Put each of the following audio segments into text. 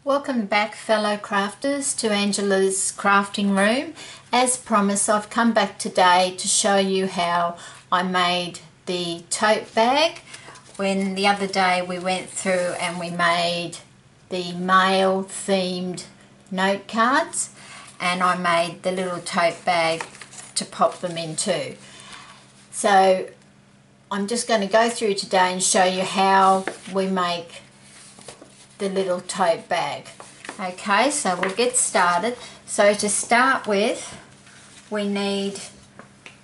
Welcome back, fellow crafters, to Angela's crafting room. As promised, I've come back today to show you how I made the tote bag. When the other day we went through and we made the mail themed note cards, and I made the little tote bag to pop them into. So I'm just going to go through today and show you how we make the little tote bag. Okay, so we'll get started. So to start with, we need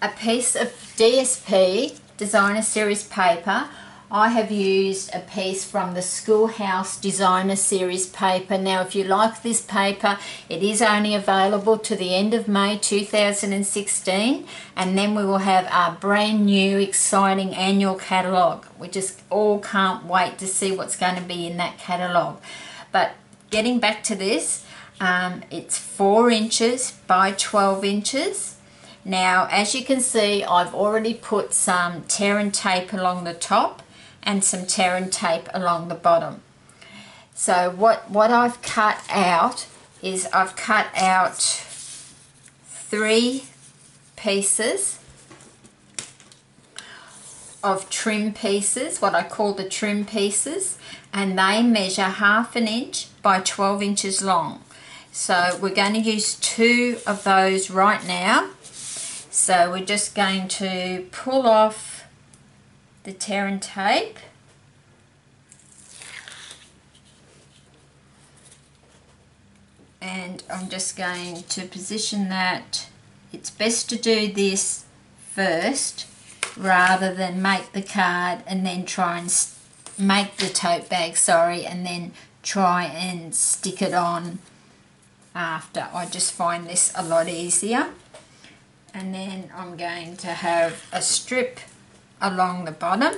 a piece of DSP, Designer Series paper. I have used a piece from the Schoolhouse Designer Series paper. Now, if you like this paper, it is only available to the end of May 2016, and then we will have our brand new exciting annual catalogue. We just all can't wait to see what's going to be in that catalogue. But getting back to this, it's 4 inches by 12 inches. Now, as you can see, I've already put some tear and tape along the top and some tear and tape along the bottom. So what I've cut out is I've cut out 3 pieces of trim pieces, what I call the trim pieces, and they measure 1/2 inch by 12 inches long. So we're going to use 2 of those right now. So we're just going to pull off the tear and tape, and I'm just going to position that. It's best to do this first rather than make the card and then try and make the tote bag, and then try and stick it on after. I just find this a lot easier. And then I'm going to have a strip along the bottom,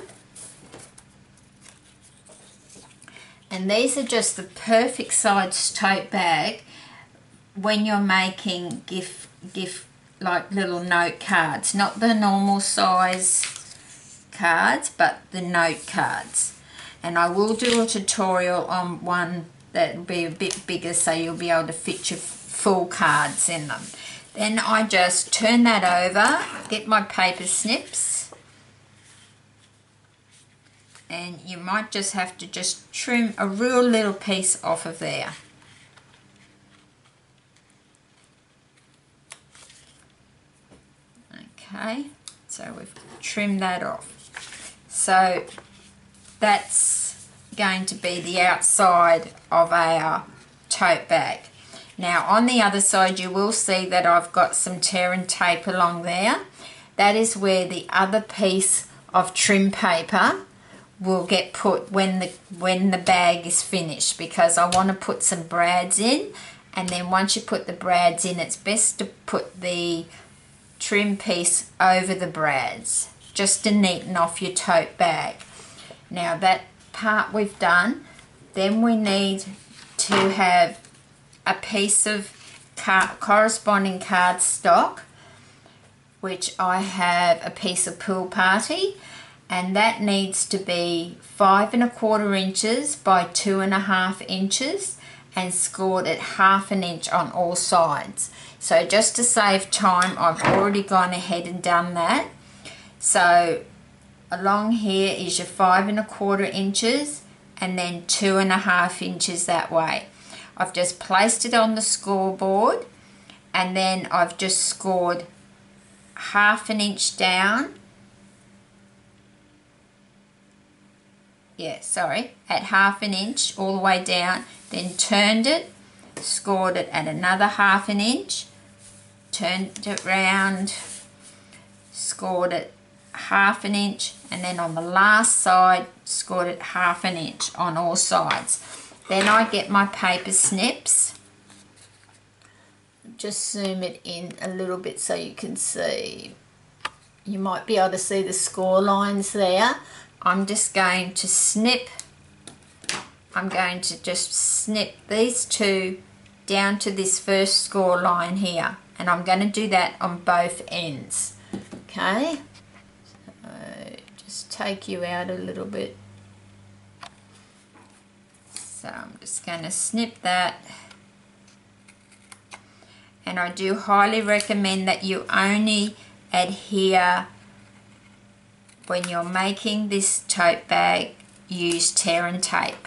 and these are just the perfect size tote bag when you're making gift like little note cards, not the normal size cards but the note cards. And I will do a tutorial on one that will be a bit bigger, so you'll be able to fit your full cards in them. Then I just turn that over, get my paper snips, and you might just have to just trim a real little piece off of there. Okay, so we've trimmed that off. So that's going to be the outside of our tote bag. Now on the other side you will see that I've got some tear and tape along there. That is where the other piece of trim paper will get put when the bag is finished, because I want to put some brads in, and then once you put the brads in, it's best to put the trim piece over the brads just to neaten off your tote bag. Now that part we've done, then we need to have a piece of corresponding cardstock, which I have a piece of Pool Party, and that needs to be 5 1/4 inches by 2 1/2 inches and scored at 1/2 inch on all sides. So just to save time, I've already gone ahead and done that. So along here is your 5 1/4 inches and then 2 1/2 inches that way. I've just placed it on the scoreboard, and then I've just scored 1/2 inch down. At 1/2 inch all the way down, then turned it, scored it at another 1/2 inch, turned it round, scored it 1/2 inch, and then on the last side scored it 1/2 inch on all sides. Then I get my paper snips, just zoom it in a little bit so you can see. You might be able to see the score lines there. I'm just going to snip, I'm going to just snip these 2 down to this first score line here, and I'm going to do that on both ends. Okay, so just take you out a little bit. So I'm just going to snip that. And I do highly recommend that you only adhere when you're making this tote bag, use tear and tape.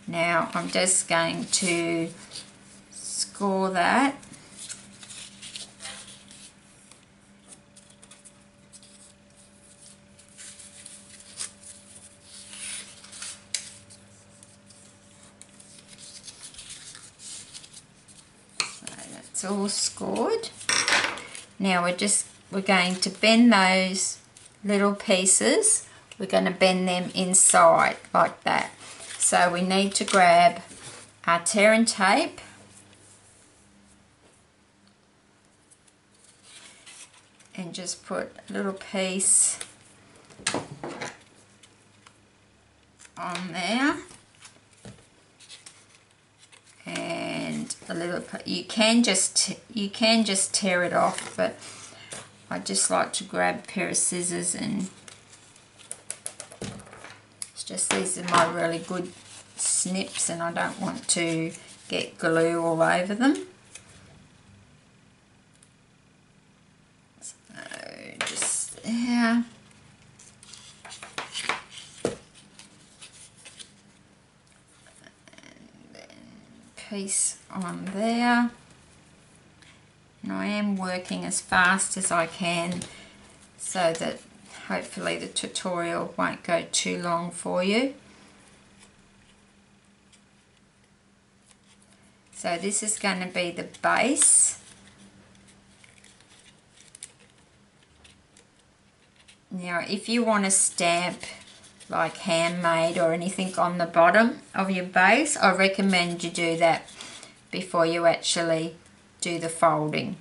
Now I'm just going to score that. It's all scored. Now we're going to bend those little pieces. We're going to bend them inside like that. So we need to grab our tear and tape and just put a little piece on there. And a little, you can just tear it off, but I just like to grab a pair of scissors, and it's just, these are my really good snips and I don't want to get glue all over them. So just there. Piece on there, and I am working as fast as I can so that hopefully the tutorial won't go too long for you. So this is going to be the base. Now if you want to stamp like handmade or anything on the bottom of your base, I recommend you do that before you actually do the folding.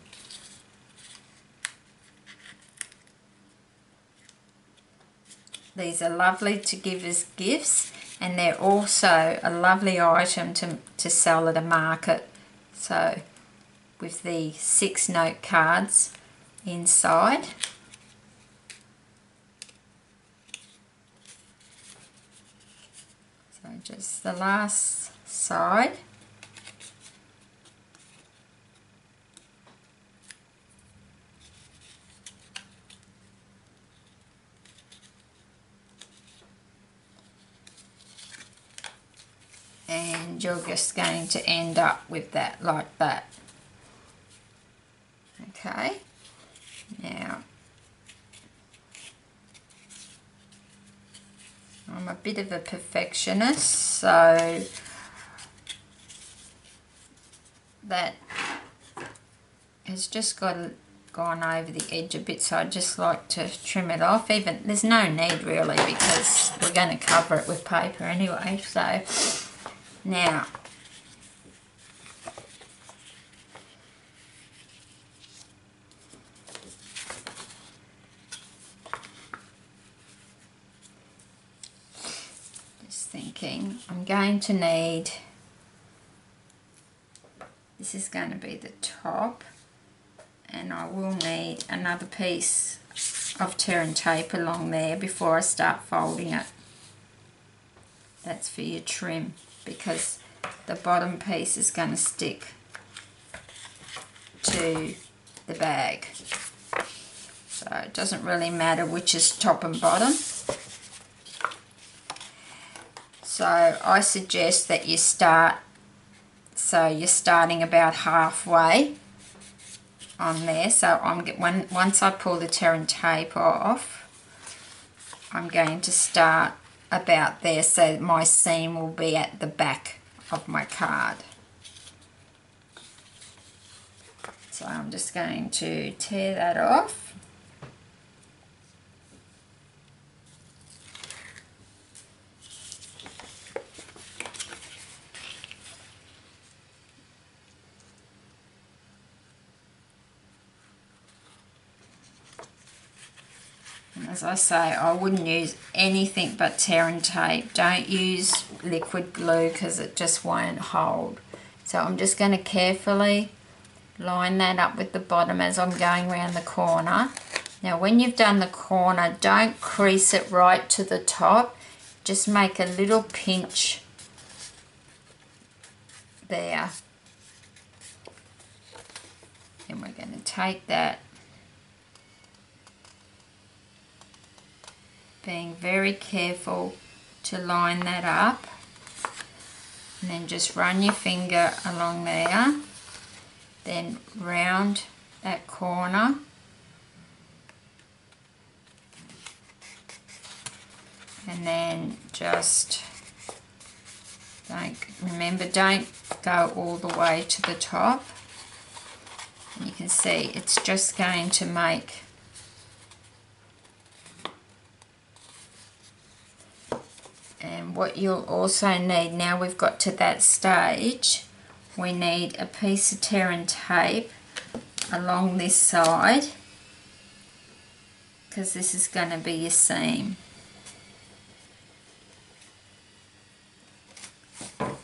These are lovely to give as gifts, and they're also a lovely item to sell at a market. So with the 6 note cards inside. Just the last side. And you're just going to end up with that like that. Okay. Now I'm a bit of a perfectionist, so that has just gone over the edge a bit, so I just like to trim it off. Even there's no need really, because we're going to cover it with paper anyway. So now thinking I'm going to need, this is going to be the top, and I will need another piece of tear and tape along there before I start folding it. That's for your trim, because the bottom piece is going to stick to the bag, so it doesn't really matter which is top and bottom. So I suggest that you start, so you're starting about halfway on there. So once I pull the tear and tape off, I'm going to start about there, so my seam will be at the back of my card. So I'm just going to tear that off. As I say, I wouldn't use anything but tear and tape. Don't use liquid glue because it just won't hold. So I'm just going to carefully line that up with the bottom as I'm going around the corner. Now when you've done the corner, don't crease it right to the top. Just make a little pinch there. And we're going to take that, being very careful to line that up, and then just run your finger along there, then round that corner, and then just don't go all the way to the top. And you can see it's just going to make and what you'll also need, now we've got to that stage, we need a piece of tear and tape along this side, because this is going to be your seam. And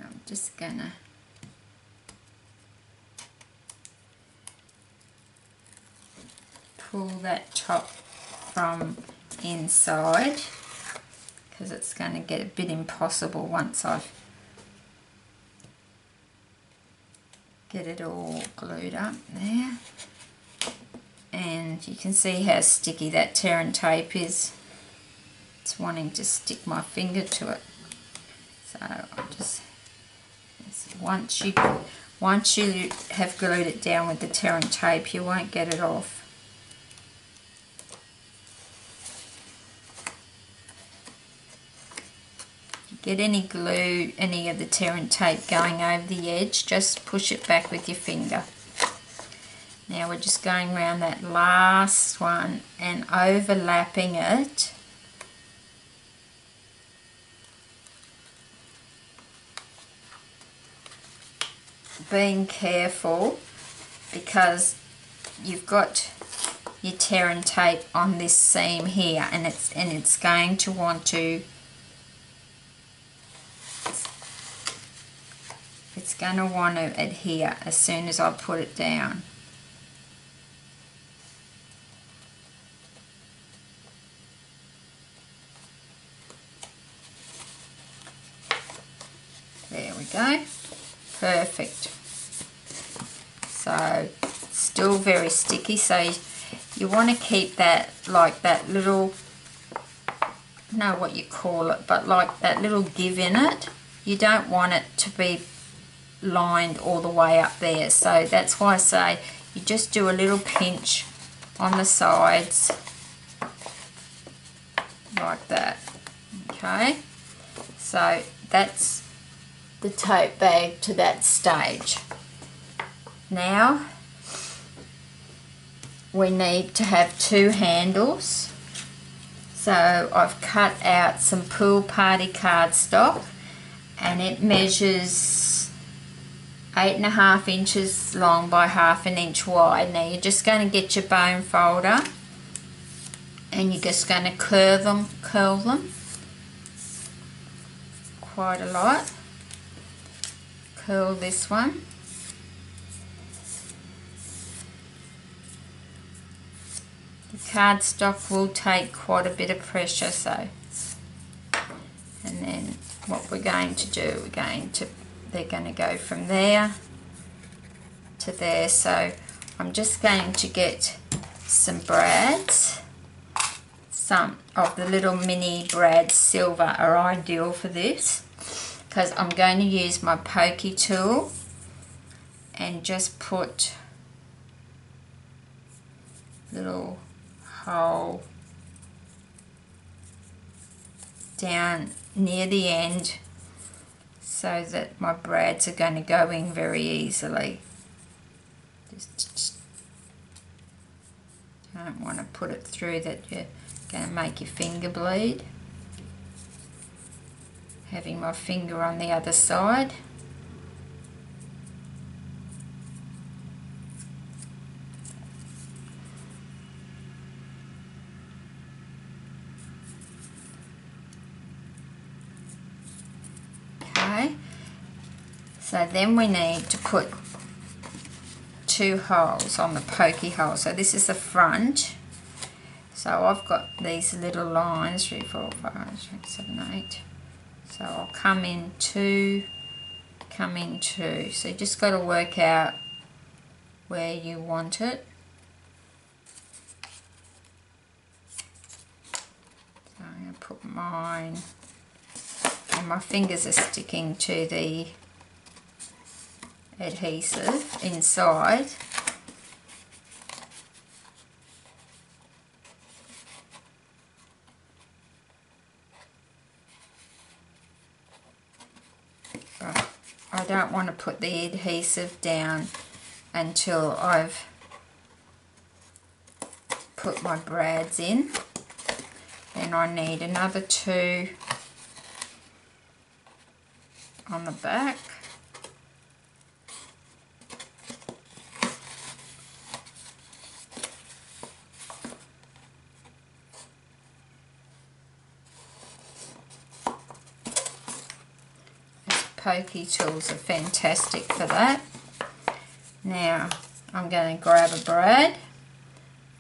I'm just going to pull that top from inside, because it's going to get a bit impossible once I've get it all glued up there. And you can see how sticky that tear and tape is. It's wanting to stick my finger to it. So I'll just, once you have glued it down with the tear and tape, you won't get it off. Get any glue, any of the tear and tape going over the edge, just push it back with your finger. Now we're just going around that last one and overlapping it. Being careful, because you've got your tear and tape on this seam here, and it's going to want to adhere as soon as I put it down. There we go. Perfect. So still very sticky, so you want to keep that like that little, I don't know what you call it, but like that little give in it. You don't want it to be lined all the way up there, so that's why I say you just do a little pinch on the sides like that. Okay, so that's the tote bag to that stage. Now we need to have two handles, so I've cut out some pool party cardstock, and it measures 8.5 inches long by 1/2 inch wide. Now you're just going to get your bone folder and you're just going to curl them quite a lot. Curl this one. The cardstock will take quite a bit of pressure, so, and then what we're going to do, they're going to go from there to there. So I'm just going to get some brads. Some of the little mini brad silver are ideal for this, because I'm going to use my pokey tool and just put little hole down near the end, so that my brads are going to go in very easily. Just don't want to put it through that you're going to make your finger bleed. Having my finger on the other side. Okay, so then we need to put two holes on the pokey hole. So this is the front, So I've got these little lines, 3, 4, 5, 6, 7, 8. So I'll come in 2, come in 2. So you just got to work out where you want it. So I'm going to put mine, and my fingers are sticking to the adhesive inside. But I don't want to put the adhesive down until I've put my brads in. Then I need another 2 on the back. Pokey tools are fantastic for that. Now I'm going to grab a brad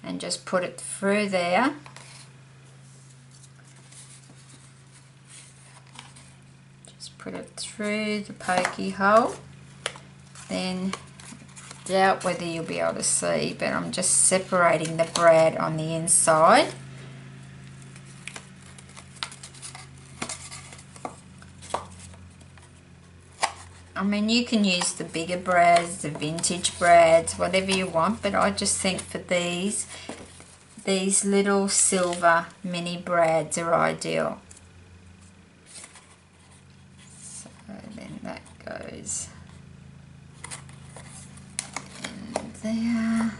and just put it through there. Just put it through the pokey hole. Then, doubt whether you'll be able to see, but I'm just separating the brad on the inside. I mean, you can use the bigger brads, the vintage brads, whatever you want, but I just think for these little silver mini brads are ideal. So then that goes in there.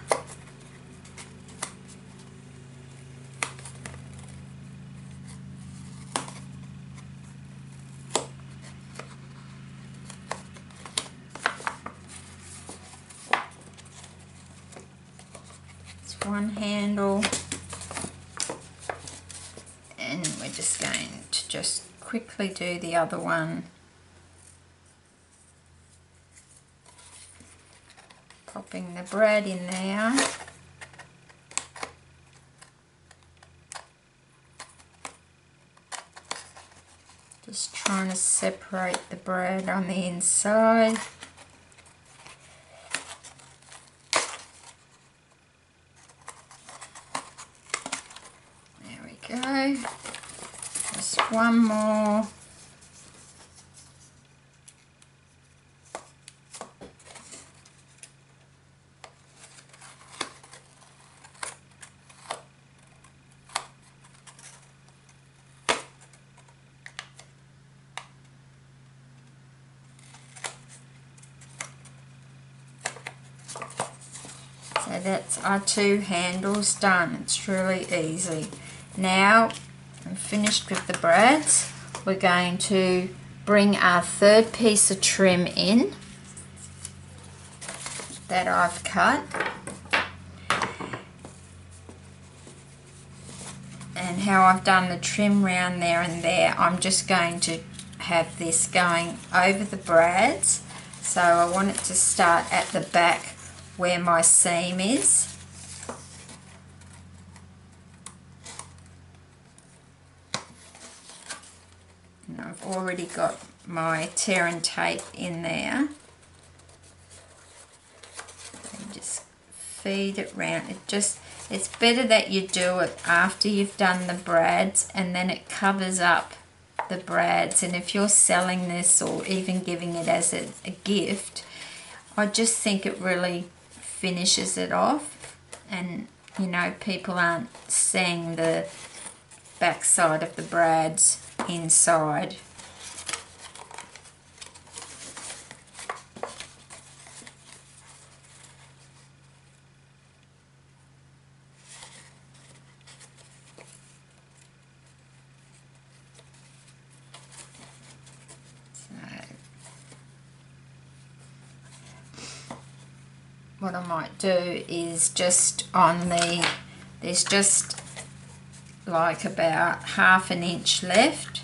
One handle, and we're just going to just quickly do the other one. Popping the brad in there. Just trying to separate the brad on the inside. Go. Just one more. So that's our 2 handles done. It's really easy. Now I'm finished with the brads. We're going to bring our 3rd piece of trim in that I've cut, and how I've done the trim round there and there, I'm just going to have this going over the brads. So I want it to start at the back where my seam is. I've already got my tear and tape in there. And just feed it round. It's better that you do it after you've done the brads, and then it covers up the brads. And if you're selling this or even giving it as a gift, I just think it really finishes it off, and you know, people aren't seeing the back side of the brads inside. What I might do is just on the, there's just like about ½ an inch left.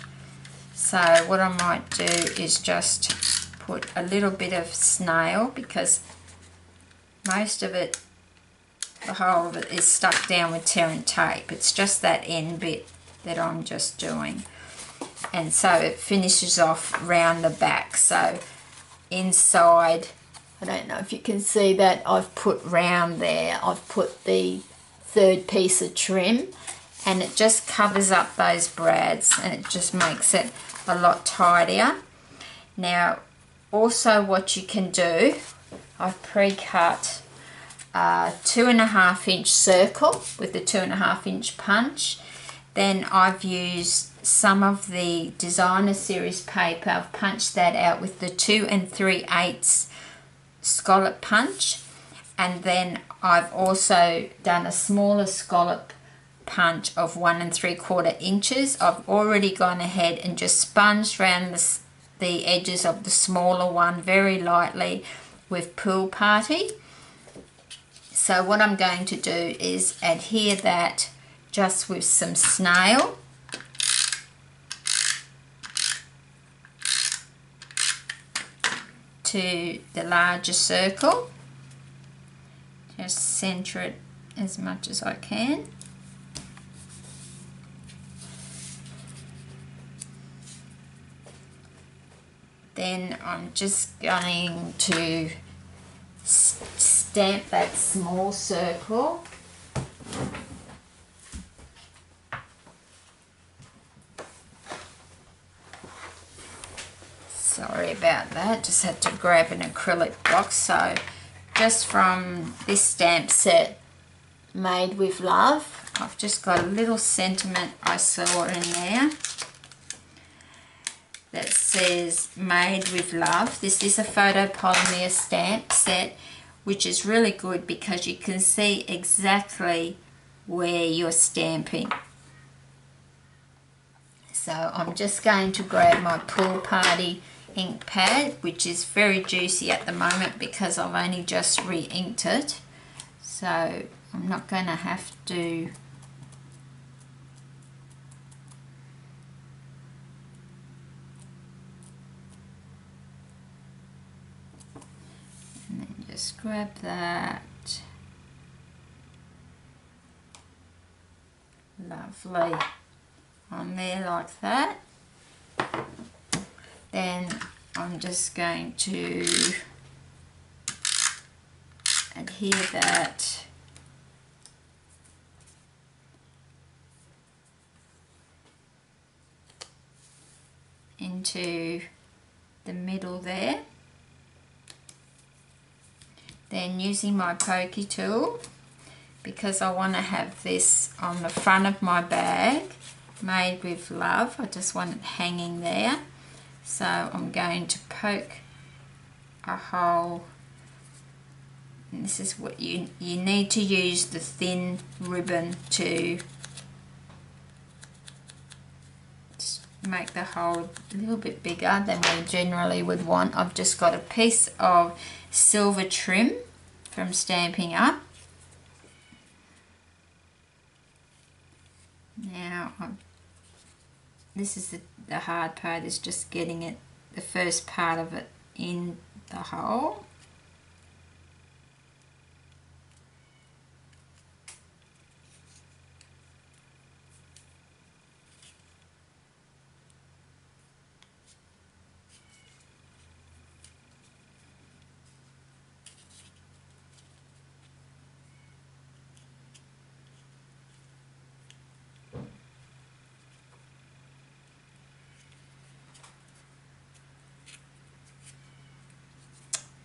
So what I might do is just put a little bit of snail, because most of it the whole of it is stuck down with tearing tape. It's just that end bit that I'm just doing. And so it finishes off round the back. So inside, I don't know if you can see that I've put round there, I've put the third piece of trim, and it just covers up those brads and it just makes it a lot tidier. Now also what you can do, I've pre-cut a 2.5 inch circle with the 2.5 inch punch. Then I've used some of the designer series paper. I've punched that out with the 2 3/8 scallop punch, and then I've also done a smaller scallop punch of 1 3/4 inches. I've already gone ahead and just sponged around the edges of the smaller one very lightly with Pool Party. So what I'm going to do is adhere that just with some snail. To the larger circle. Just centre it as much as I can. Then I'm just going to stamp that small circle. Sorry about that, just had to grab an acrylic box. So just from this stamp set, Made with Love, I've just got a little sentiment I saw in there that says Made with Love. This is a photopolymer stamp set, which is really good because you can see exactly where you're stamping. So I'm just going to grab my Pool Party ink pad, which is very juicy at the moment because I've only just re-inked it, so I'm not going to have to and then just grab that. Lovely, on there like that. Then I'm just going to adhere that into the middle there. Then using my pokey tool, because I want to have this on the front of my bag, Made with Love, I just want it hanging there. So I'm going to poke a hole, and this is what you need to use the thin ribbon to make the hole a little bit bigger than we generally would want. I've just got a piece of silver trim from Stampin' Up. Now this is the hard part, is just getting it, the first part of it, in the hole.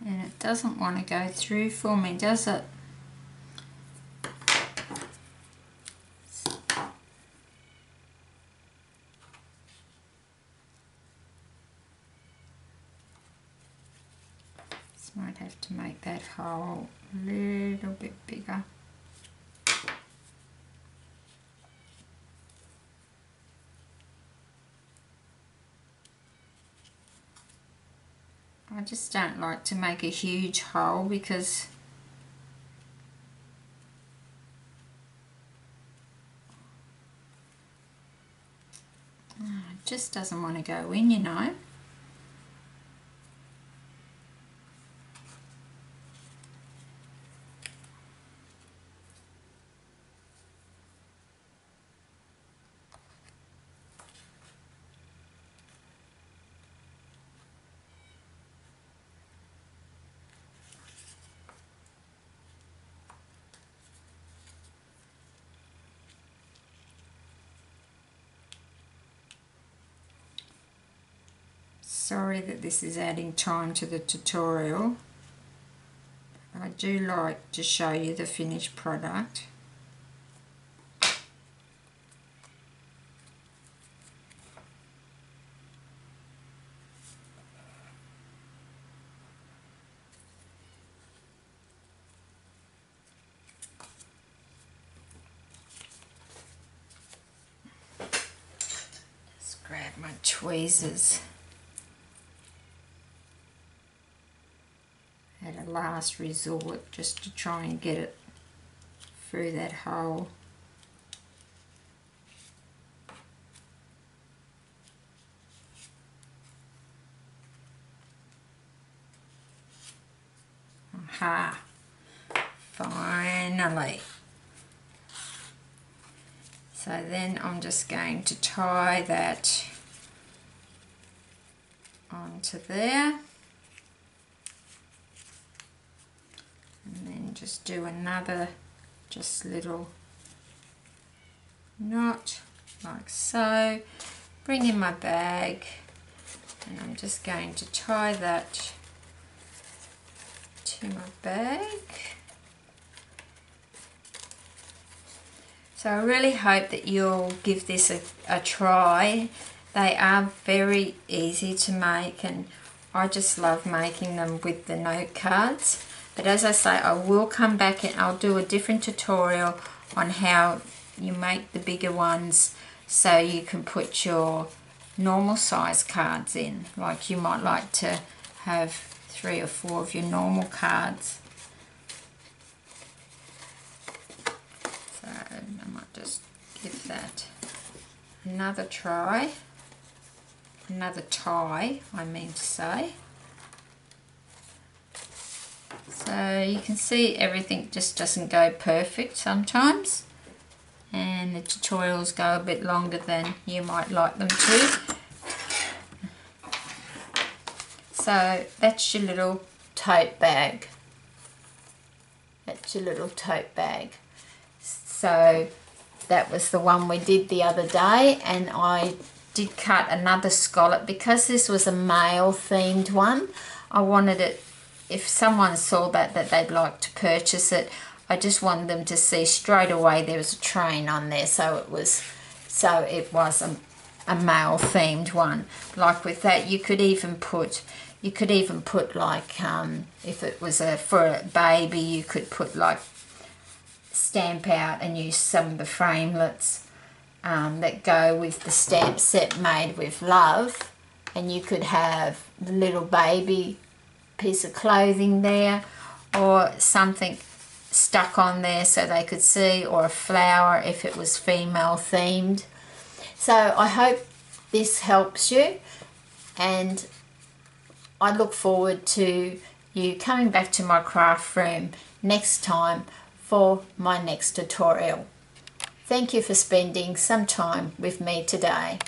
And it doesn't want to go through for me, does it? Just might have to make that hole a little bit bigger. I just don't like to make a huge hole because it just doesn't want to go in, you know. Sorry that this is adding time to the tutorial. I do like to show you the finished product. Just grab my tweezers. At a last resort, just to try and get it through that hole. Aha! Finally! So then I'm just going to tie that onto there. And then just do another little knot like so. Bring in my bag and I'm just going to tie that to my bag. So I really hope that you'll give this a try. They are very easy to make and I just love making them with the note cards. But as I say, I will come back and I'll do a different tutorial on how you make the bigger ones so you can put your normal size cards in. Like you might like to have 3 or 4 of your normal cards. So I might just give that another try. Another tie, I mean to say. So you can see everything just doesn't go perfect sometimes, and the tutorials go a bit longer than you might like them to. So that's your little tote bag. That's your little tote bag. So that was the one we did the other day, and I did cut another scallop because this was a male themed one. I wanted it, if someone saw that they'd like to purchase it, I just wanted them to see straight away there was a train on there, so it was a male themed one. Like with that, you could even put like if it was for a baby, you could put like stamp out and use some of the framelits that go with the stamp set made with love, and you could have the little baby piece of clothing there or something stuck on there so they could see, or a flower if it was female themed. So I hope this helps you, and I look forward to you coming back to my craft room next time for my next tutorial. Thank you for spending some time with me today.